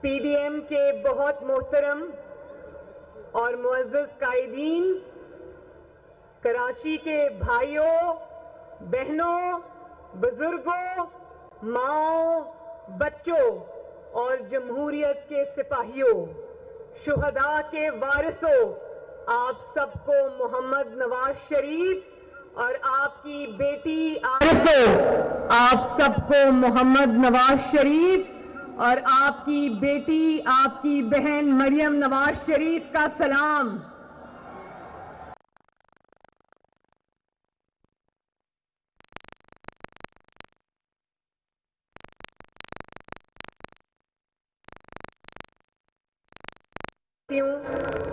P D M کے بہت محترم اور معزز قائدین، کراچی کے بھائیوں، بہنوں، بزرگوں، ماؤں، بچوں اور جمہوریت کے سپاہیوں، شہداء کے وارثوں، آپ سب کو محمد نواز شریف اور آپ کی بیٹی آپ سب کو محمد نواز شریف اور آپ کی بیٹی، آپ کی بہن مریم نواز شریف کا سلام۔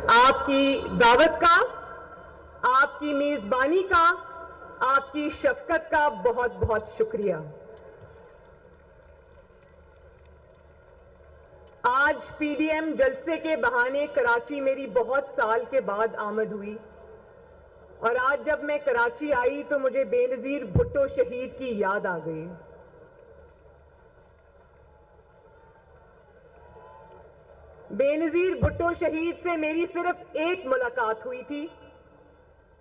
آپ کی دعوت کا، آپ کی میزبانی کا، آپ کی شفقت کا بہت بہت شکریہ۔ آج پی ڈی ایم جلسے کے بہانے کراچی میری بہت سال کے بعد آمد ہوئی، اور آج جب میں کراچی آئی تو مجھے بے نظیر بھٹو شہید کی یاد آ گئی۔ بے نظیر بھٹو شہید سے میری صرف ایک ملاقات ہوئی تھی،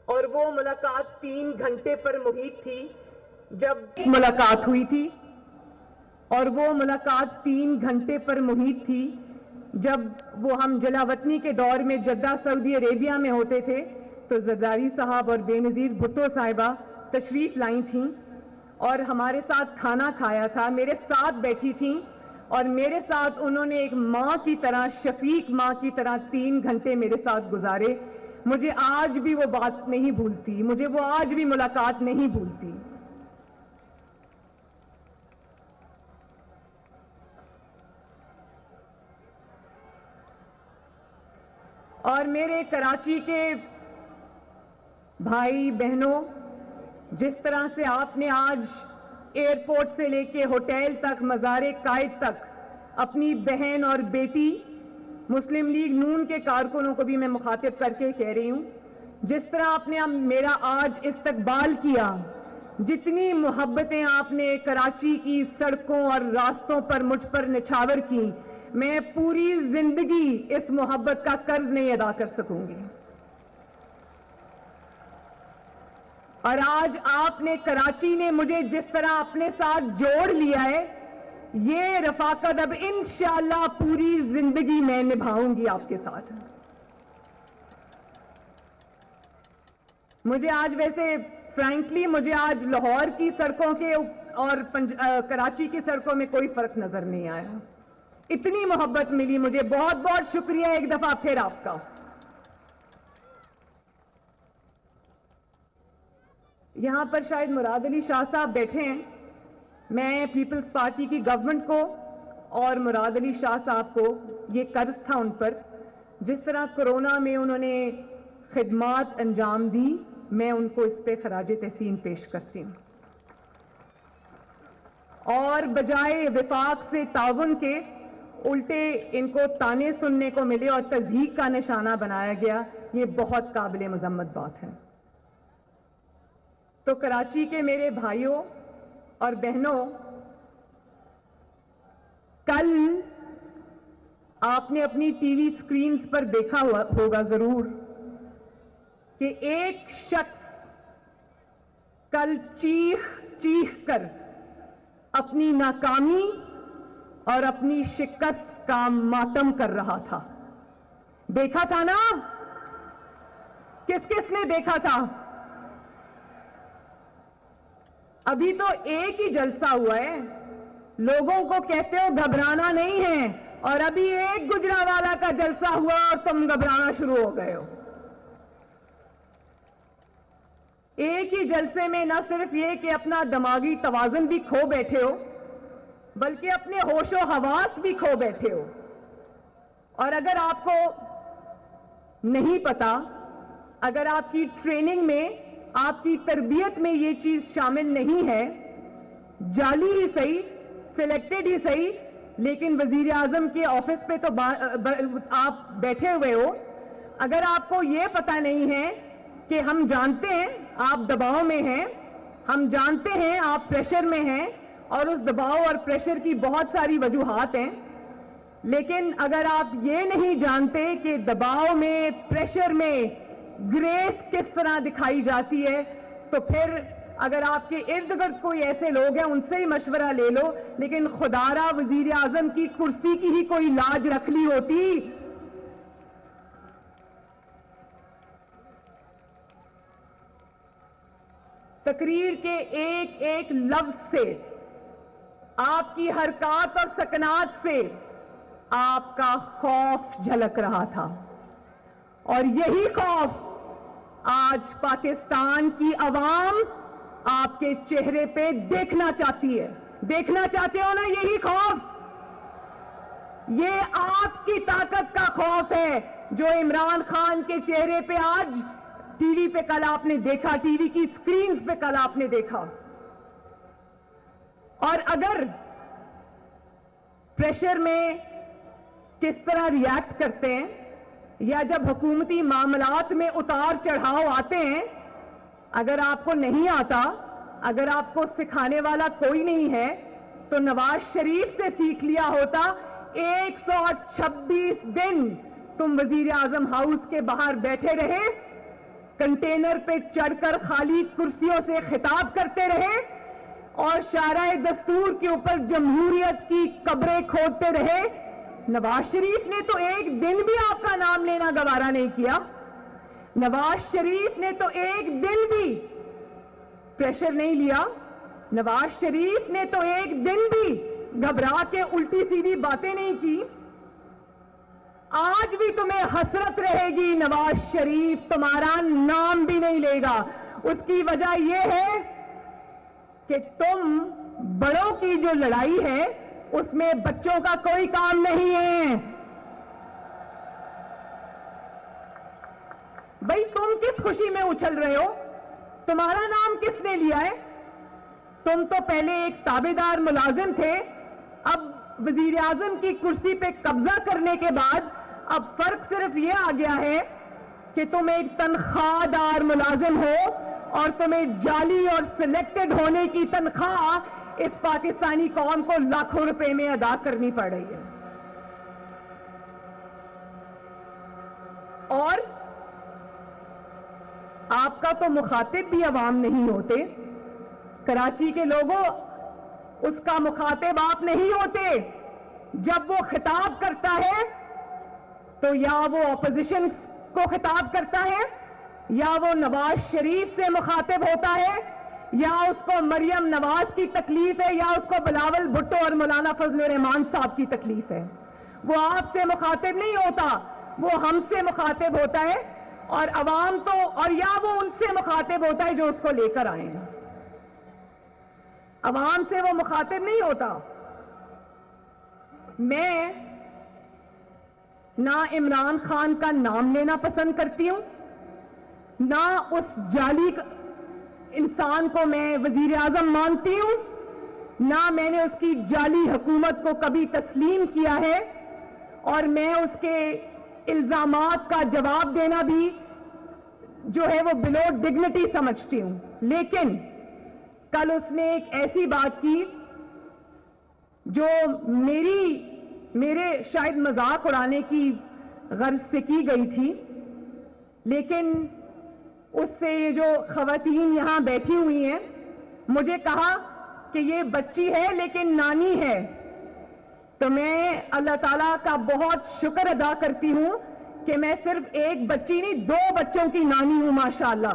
اور وہ ملاقات 3 گھنٹے پر محیط تھی۔ جب ملاقات ہوئی تھی اور وہ ملاقات 3 گھنٹے پر محیط تھی جب وہ ہم جلاوطنی کے دور میں جدہ سعودی عربیہ میں ہوتے تھے، تو زرداری صاحب اور بے نظیر بھٹو صاحبہ تشریف لائی تھیں اور ہمارے ساتھ کھانا کھایا تھا، میرے ساتھ بیٹھی تھیں اور میرے ساتھ انہوں نے ایک ماں کی طرح، شفیق ماں کی طرح 3 گھنٹے میرے ساتھ گزارے۔ مجھے آج بھی وہ بات نہیں بھولتی، مجھے وہ آج بھی ملاقات نہیں بھولتی۔ اور میرے کراچی کے بھائی بہنوں، جس طرح سے آپ نے آج ایئرپورٹ سے لے کے ہوٹل تک، مزار قائد تک اپنی بہن اور بیٹی، مسلم لیگ نون کے کارکنوں کو بھی میں مخاطب کر کے کہہ رہی ہوں، جس طرح آپ نے میرا آج استقبال کیا، جتنی محبتیں آپ نے کراچی کی سڑکوں اور راستوں پر مجھ پر نچھاور کی، میں پوری زندگی اس محبت کا قرض نہیں ادا کر سکوں گی۔ اور آج آپ نے، کراچی نے مجھے جس طرح اپنے ساتھ جوڑ لیا ہے، یہ رفاقت اب انشاءاللہ پوری زندگی میں نبھاؤں گی آپ کے ساتھ۔ مجھے آج ویسے فرینکلی مجھے آج لاہور کی سڑکوں کے اور کراچی کی سڑکوں میں کوئی فرق نظر نہیں آیا، اتنی محبت ملی مجھے۔ بہت بہت شکریہ ایک دفعہ پھر آپ کا۔ یہاں پر شاید مراد علی شاہ صاحب بیٹھے ہیں۔ میں پیپلز پارٹی کی گورنمنٹ کو اور مراد علی شاہ صاحب کو یہ قرض تھا ان پر، جس طرح کورونا میں انہوں نے خدمات انجام دی، میں ان کو اس پہ خراج تحسین پیش کرتی ہوں۔ اور بجائے وفاق سے تعاون کے الٹے ان کو تانے سننے کو ملے اور تضحیک کا نشانہ بنایا گیا، یہ بہت قابل مذمت بات ہے۔ تو کراچی کے میرے بھائیوں اور بہنوں، کل آپ نے اپنی ٹی وی سکرینز پر دیکھا ہوگا ضرور کہ ایک شخص کل چیخ چیخ کر اپنی ناکامی اور اپنی شکست کا ماتم کر رہا تھا۔ دیکھا تھا نا؟ کس کس نے دیکھا تھا؟ ابھی تو ایک ہی جلسہ ہوا ہے، لوگوں کو کہتے ہو گھبرانا نہیں ہے، اور ابھی ایک گجرانوالہ کا جلسہ ہوا اور تم گھبرانا شروع ہو گئے ہو۔ ایک ہی جلسے میں نہ صرف یہ کہ اپنا دماغی توازن بھی کھو بیٹھے ہو، بلکہ اپنے ہوش و حواس بھی کھو بیٹھے ہو۔ اور اگر آپ کو نہیں پتا، اگر آپ کی ٹریننگ میں، آپ کی تربیت میں یہ چیز شامل نہیں ہے، جعلی ہی صحیح، سلیکٹڈ ہی صحیح، لیکن وزیر اعظم کے آفس پہ تو آپ بیٹھے ہوئے ہو، اگر آپ کو یہ پتہ نہیں ہے کہ ہم جانتے ہیں آپ دباؤ میں ہیں، ہم جانتے ہیں آپ پریشر میں ہیں، اور اس دباؤ اور پریشر کی بہت ساری وجوہات ہیں، لیکن اگر آپ یہ نہیں جانتے کہ دباؤ میں، پریشر میں گریس کس طرح دکھائی جاتی ہے، تو پھر اگر آپ کے ارد گرد کوئی ایسے لوگ ہیں ان سے ہی مشورہ لے لو، لیکن خدارا وزیر اعظم کی کرسی کی ہی کوئی لاج رکھ لی ہوتی۔ تقریر کے ایک ایک لفظ سے، آپ کی حرکات اور سکنات سے آپ کا خوف جھلک رہا تھا، اور یہی خوف آج پاکستان کی عوام آپ کے چہرے پہ دیکھنا چاہتی ہے۔ دیکھنا چاہتے ہو نا یہی خوف؟ یہ آپ کی طاقت کا خوف ہے جو عمران خان کے چہرے پہ آج ٹی وی پہ کل آپ نے دیکھا، ٹی وی کی سکرینز پہ کل آپ نے دیکھا۔ اور اگر پریشر میں کس طرح ریاکٹ کرتے ہیں، یا جب حکومتی معاملات میں اتار چڑھاؤ آتے ہیں، اگر آپ کو نہیں آتا، اگر آپ کو سکھانے والا کوئی نہیں ہے، تو نواز شریف سے سیکھ لیا ہوتا۔ 126 دن تم وزیر اعظم ہاؤس کے باہر بیٹھے رہے، کنٹینر پہ چڑھ کر خالی کرسیوں سے خطاب کرتے رہے، اور شارع دستور کے اوپر جمہوریت کی قبریں کھودتے رہے۔ نواز شریف نے تو ایک دن بھی آپ کا نام لینا گوارا نہیں کیا۔ نواز شریف نے تو ایک دن بھی پریشر نہیں لیا۔ نواز شریف نے تو ایک دن بھی گھبرا کے الٹی سیدھی باتیں نہیں کی۔ آج بھی تمہیں حسرت رہے گی، نواز شریف تمہارا نام بھی نہیں لے گا۔ اس کی وجہ یہ ہے کہ تم بڑوں کی جو لڑائی ہے اس میں بچوں کا کوئی کام نہیں ہے۔ بھئی تم کس خوشی میں اچھل رہے ہو؟ تمہارا نام کس نے لیا ہے؟ تم تو پہلے ایک تابعدار ملازم تھے، اب وزیر اعظم کی کرسی پہ قبضہ کرنے کے بعد اب فرق صرف یہ آ گیا ہے کہ تم ایک تنخواہ دار ملازم ہو، اور تمہیں جعلی اور سلیکٹڈ ہونے کی تنخواہ اس پاکستانی قوم کو لاکھوں روپے میں ادا کرنی پڑ رہی ہے۔ اور آپ کا تو مخاطب بھی عوام نہیں ہوتے، کراچی کے لوگوں اس کا مخاطب آپ نہیں ہوتے۔ جب وہ خطاب کرتا ہے تو یا وہ اپوزیشن کو خطاب کرتا ہے، یا وہ نواز شریف سے مخاطب ہوتا ہے، یا اس کو مریم نواز کی تکلیف ہے، یا اس کو بلاول بھٹو اور مولانا فضل الرحمان صاحب کی تکلیف ہے۔ وہ آپ سے مخاطب نہیں ہوتا، وہ ہم سے مخاطب ہوتا ہے، اور عوام تو، اور یا وہ ان سے مخاطب ہوتا ہے جو اس کو لے کر آئے ہیں۔ عوام سے وہ مخاطب نہیں ہوتا۔ میں نہ عمران خان کا نام لینا پسند کرتی ہوں، نہ اس جعلی انسان کو میں وزیر اعظم مانتی ہوں، نہ میں نے اس کی جعلی حکومت کو کبھی تسلیم کیا ہے، اور میں اس کے الزامات کا جواب دینا بھی جو ہے وہ بلو ڈگنیٹی سمجھتی ہوں۔ لیکن کل اس نے ایک ایسی بات کی جو میرے شاید مذاق اڑانے کی غرض سے کی گئی تھی، لیکن اس سے یہ جو خواتین یہاں بیٹھی ہوئی ہیں، مجھے کہا کہ یہ بچی ہے لیکن نانی ہے۔ تو میں اللہ تعالیٰ کا بہت شکر ادا کرتی ہوں کہ میں صرف ایک بچی نہیں، 2 بچوں کی نانی ہوں ماشاءاللہ۔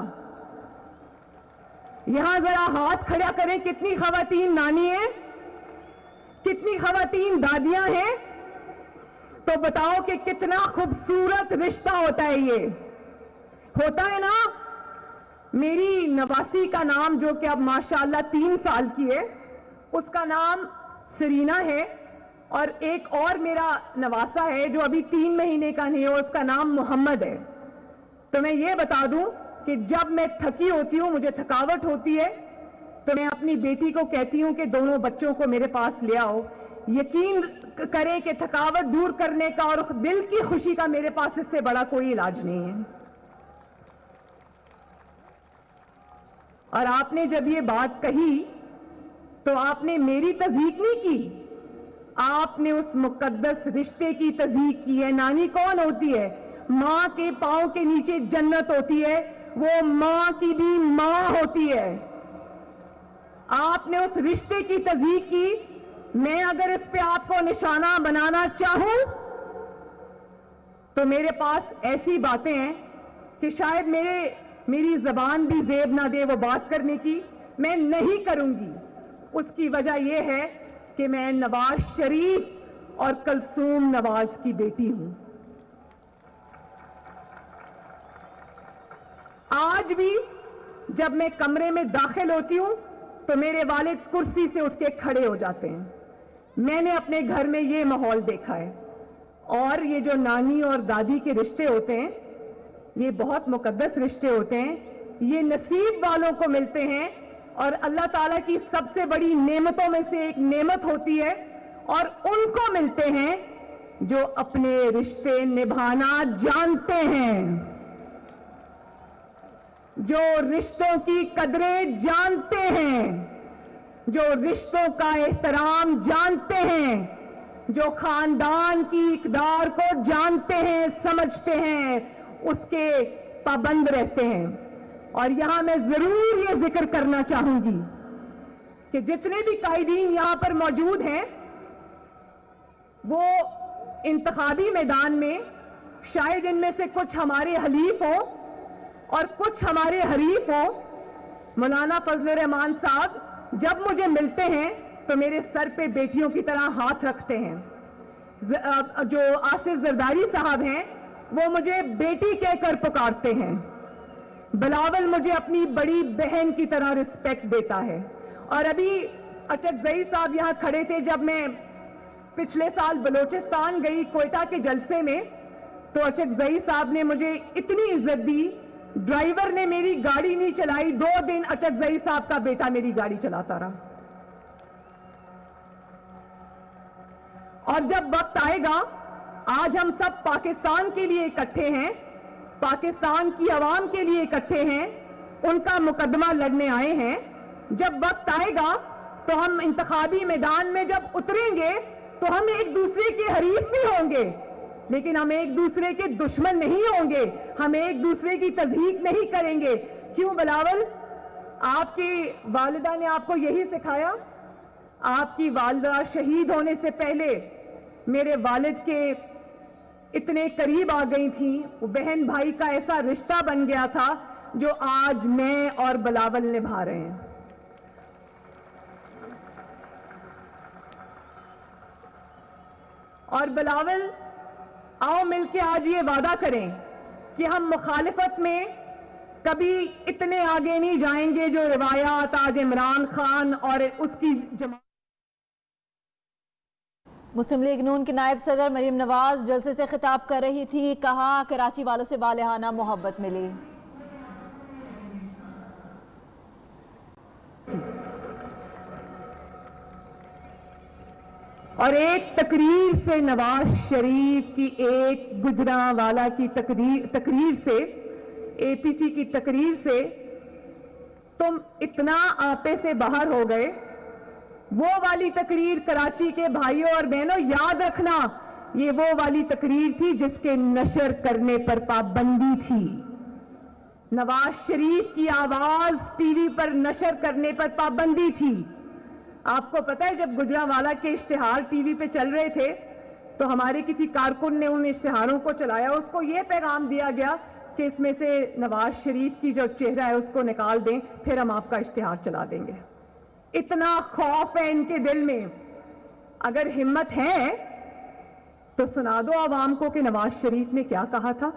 یہاں ذرا ہاتھ کھڑا کریں، کتنی خواتین نانی ہیں، کتنی خواتین دادیاں ہیں؟ تو بتاؤ کہ کتنا خوبصورت رشتہ ہوتا ہے یہ، ہوتا ہے نا؟ میری نواسی کا نام جو کہ اب ماشاءاللہ 3 سال کی ہے، اس کا نام سرینا ہے، اور ایک اور میرا نواسا ہے جو ابھی 3 مہینے کا نہیں ہے، اس کا نام محمد ہے۔ تو میں یہ بتا دوں کہ جب میں تھکی ہوتی ہوں، مجھے تھکاوٹ ہوتی ہے، تو میں اپنی بیٹی کو کہتی ہوں کہ دونوں بچوں کو میرے پاس لے آؤ۔ یقین کریں کہ تھکاوٹ دور کرنے کا اور دل کی خوشی کا میرے پاس اس سے بڑا کوئی علاج نہیں ہے۔ اور آپ نے جب یہ بات کہی تو آپ نے میری تصدیق نہیں کی، آپ نے اس مقدس رشتے کی تضحیق کی ہے. نانی کون ہوتی ہے؟ ماں کے پاؤں کے نیچے جنت ہوتی ہے, وہ ماں کی بھی ماں ہوتی ہے. آپ نے اس رشتے کی تضحیق کی. میں اگر اس پہ آپ کو نشانہ بنانا چاہوں تو میرے پاس ایسی باتیں ہیں کہ شاید میری زبان بھی زیب نہ دے وہ بات کرنے کی. میں نہیں کروں گی. اس کی وجہ یہ ہے کہ میں نواز شریف اور کلثوم نواز کی بیٹی ہوں. آج بھی جب میں کمرے میں داخل ہوتی ہوں تو میرے والد کرسی سے اٹھ کے کھڑے ہو جاتے ہیں. میں نے اپنے گھر میں یہ ماحول دیکھا ہے. اور یہ جو نانی اور دادی کے رشتے ہوتے ہیں یہ بہت مقدس رشتے ہوتے ہیں. یہ نصیب والوں کو ملتے ہیں اور اللہ تعالیٰ کی سب سے بڑی نعمتوں میں سے ایک نعمت ہوتی ہے, اور ان کو ملتے ہیں جو اپنے رشتے نبھانا جانتے ہیں, جو رشتوں کی قدریں جانتے ہیں, جو رشتوں کا احترام جانتے ہیں, جو خاندان کی اقدار کو جانتے ہیں, سمجھتے ہیں, اس کے پابند رہتے ہیں. اور یہاں میں ضرور یہ ذکر کرنا چاہوں گی کہ جتنے بھی قائدین یہاں پر موجود ہیں وہ انتخابی میدان میں شاید ان میں سے کچھ ہمارے حلیف ہوں اور کچھ ہمارے حریف ہوں. مولانا فضل الرحمان صاحب جب مجھے ملتے ہیں تو میرے سر پہ بیٹیوں کی طرح ہاتھ رکھتے ہیں. جو آصف زرداری صاحب ہیں وہ مجھے بیٹی کہہ کر پکارتے ہیں. بلاول مجھے اپنی بڑی بہن کی طرح رسپیکٹ دیتا ہے. اور ابھی اچکزئی صاحب یہاں کھڑے تھے جب میں پچھلے سال بلوچستان گئی کوئٹہ کے جلسے میں, تو اچکزئی صاحب نے مجھے اتنی عزت دی. ڈرائیور نے میری گاڑی نہیں چلائی, 2 دن اچکزئی صاحب کا بیٹا میری گاڑی چلاتا رہا. اور جب وقت آئے گا, آج ہم سب پاکستان کے لیے اکٹھے ہیں, پاکستان کی عوام کے لیے اکٹھے ہیں, ان کا مقدمہ لڑنے آئے ہیں. جب وقت آئے گا تو ہم انتخابی میدان میں جب اتریں گے تو ہم ایک دوسرے کے حریف بھی ہوں گے, لیکن ہم ایک دوسرے کے دشمن نہیں ہوں گے. ہم ایک دوسرے کی تضحیق نہیں کریں گے. کیوں بلاول؟ آپ کی والدہ نے آپ کو یہی سکھایا. آپ کی والدہ شہید ہونے سے پہلے میرے والد کے اتنے قریب آ گئی تھیں, وہ بہن بھائی کا ایسا رشتہ بن گیا تھا جو آج میں اور بلاول نبھا رہے ہیں. اور بلاول, آؤ مل کے آج یہ وعدہ کریں کہ ہم مخالفت میں کبھی اتنے آگے نہیں جائیں گے جو روایات آج عمران خان اور اس کی جماعت. مسلم لیگ نون کی نائب صدر مریم نواز جلسے سے خطاب کر رہی تھی. کہا کراچی والوں سے بالہانہ محبت ملی. اور ایک تقریر سے نواز شریف کی, ایک گجرانوالہ کی تقریر سے, اے پی سی کی تقریر سے تم اتنا آپے سے باہر ہو گئے. وہ والی تقریر کراچی کے بھائیوں اور بہنوں یاد رکھنا, یہ وہ والی تقریر تھی جس کے نشر کرنے پر پابندی تھی. نواز شریف کی آواز ٹی وی پر نشر کرنے پر پابندی تھی. آپ کو پتہ ہے جب گجرانوالہ کے اشتہار ٹی وی پہ چل رہے تھے تو ہمارے کسی کارکن نے ان اشتہاروں کو چلایا, اس کو یہ پیغام دیا گیا کہ اس میں سے نواز شریف کی جو چہرہ ہے اس کو نکال دیں, پھر ہم آپ کا اشتہار چلا دیں گے. اتنا خوف ہے ان کے دل میں. اگر ہمت ہے تو سنا دو عوام کو کہ نواز شریف نے کیا کہا تھا.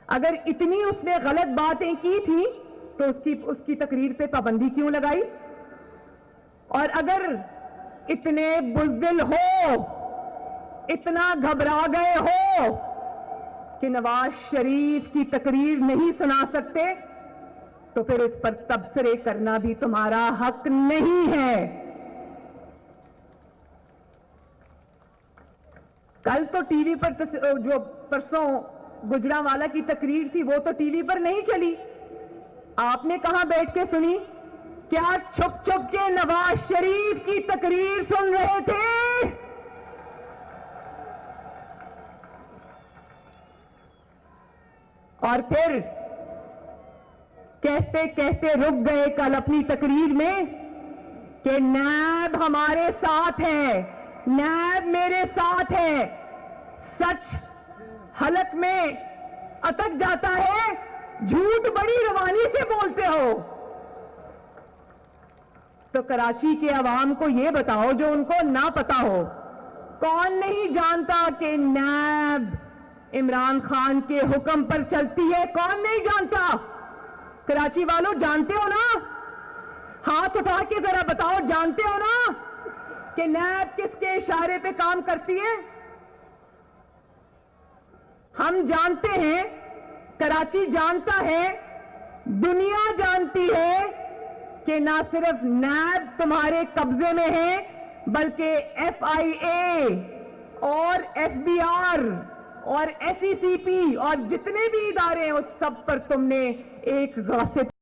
اگر اتنی اس نے غلط باتیں کی تھی تو اس کی تقریر پہ پابندی کیوں لگائی؟ اور اگر اتنے بزدل ہو, اتنا گھبرا گئے ہو کہ نواز شریف کی تقریر نہیں سنا سکتے تو پھر اس پر تبصرے کرنا بھی تمہارا حق نہیں ہے. کل تو ٹی وی پر جو پرسوں گجرانوالہ کی تقریر تھی وہ تو ٹی وی پر نہیں چلی. آپ نے کہاں بیٹھ کے سنی؟ کیا چھپ چھپ کے نواز شریف کی تقریر سن رہے تھے؟ اور پھر کہتے کہتے رک گئے کل اپنی تقریر میں کہ نیب ہمارے ساتھ ہے، نیب میرے ساتھ ہے۔ سچ حلق میں اٹک جاتا ہے، جھوٹ بڑی روانی سے بولتے ہو۔ تو کراچی کے عوام کو یہ بتاؤ جو ان کو نہ پتا ہو، کون نہیں جانتا کہ نیب عمران خان کے حکم پر چلتی ہے؟ کون نہیں جانتا؟ کراچی والوں جانتے ہو نا؟ ہاتھ اٹھا کے ذرا بتاؤ، جانتے ہو نا کہ نیب کس کے اشارے پہ کام کرتی ہے؟ ہم جانتے ہیں، کراچی جانتا ہے، دنیا جانتی ہے کہ نہ صرف نیب تمہارے قبضے میں ہے بلکہ ایف آئی اے اور ایف بی آر اور ایس ای سی پی اور جتنے بھی ادارے ہیں اس سب پر تم نے ایک غاصب